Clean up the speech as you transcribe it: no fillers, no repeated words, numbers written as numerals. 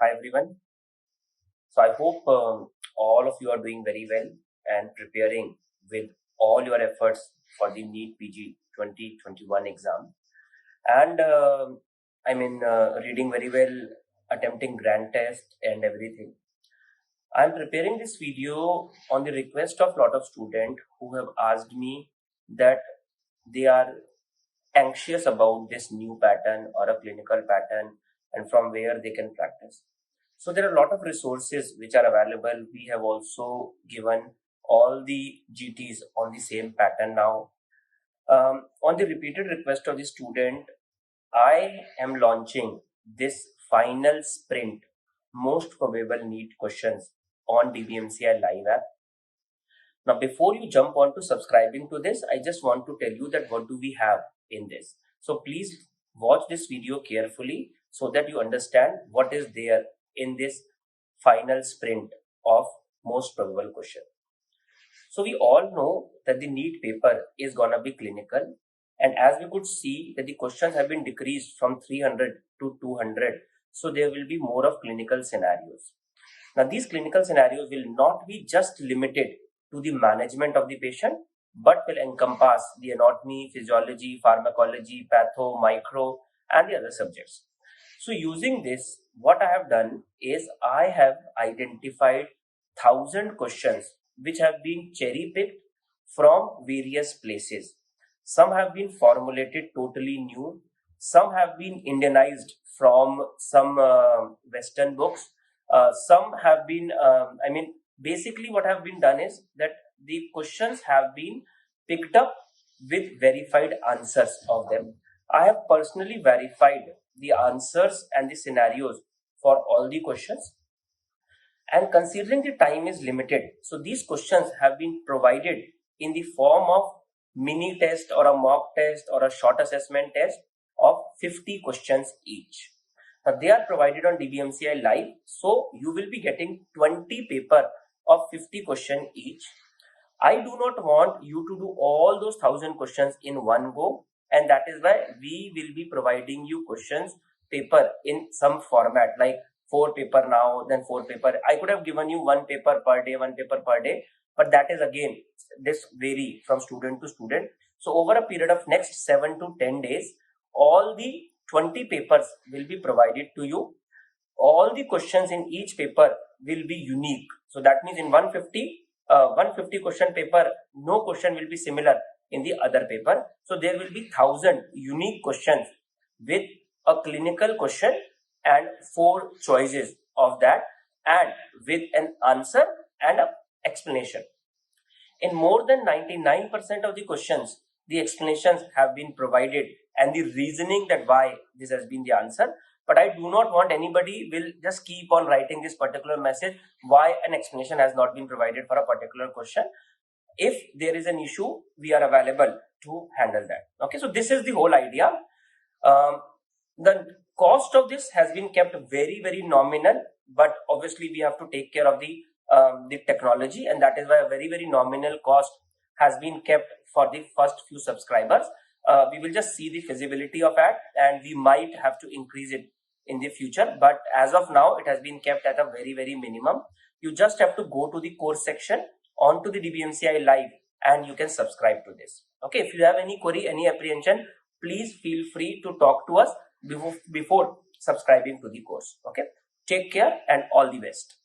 Hi everyone. So I hope all of you are doing very well and preparing with all your efforts for the NEET PG 2021 exam. And reading very well, attempting grand test and everything. I'm preparing this video on the request of lot of students who have asked me that they are anxious about this new pattern or a clinical pattern and from where they can practice. So there are a lot of resources which are available. We have also given all the GTs on the same pattern now. On the repeated request of the student, I am launching this final sprint most probable NEET questions on DBMCI Live app. Now, before you jump on to subscribing to this, I just want to tell you that what do we have in this. So please watch this video carefully so that you understand what is there in this final sprint of most probable question. So we all know that the NEET paper is gonna be clinical, and as we could see that the questions have been decreased from 300 to 200, so there will be more of clinical scenarios. Now these clinical scenarios will not be just limited to the management of the patient, but will encompass the anatomy, physiology, pharmacology, patho, micro, and the other subjects. So using this, what I have done is I have identified 1,000 questions which have been cherry picked from various places. Some have been formulated totally new. Some have been Indianized from some Western books. Some have been, basically what have been done is that the questions have been picked up with verified answers of them. I have personally verified the answers and the scenarios for all the questions. And considering the time is limited, so these questions have been provided in the form of mini test or a mock test or a short assessment test of 50 questions each. Now they are provided on DBMCI Live, so you will be getting 20 paper of 50 question each. I do not want you to do all those 1,000 questions in one go, and that is why we will be providing you questions paper in some format like 4 paper now, then 4 paper. I could have given you 1 paper per day, but that is again, this vary from student to student. So over a period of next 7 to 10 days, all the 20 papers will be provided to you. All the questions in each paper will be unique. So that means in 150 question paper, no question will be similar in the other paper. So there will be 1,000 unique questions with a clinical question and 4 choices of that, and with an answer and an explanation. In more than 99% of the questions, the explanations have been provided and the reasoning that why this has been the answer. But I do not want anybody will just keep on writing this particular message why an explanation has not been provided for a particular question. If there is an issue, we are available to handle that. Okay, so this is the whole idea. The cost of this has been kept very, very nominal, but obviously we have to take care of the technology, and that is why a very, very nominal cost has been kept for the first few subscribers. We will just see the feasibility of that, and we might have to increase it in the future, but as of now it has been kept at a very, very minimum. You just have to go to the course section onto the DBMCI Live and you can subscribe to this. Okay, if you have any query, any apprehension, please feel free to talk to us before subscribing to the course. Okay, take care and all the best.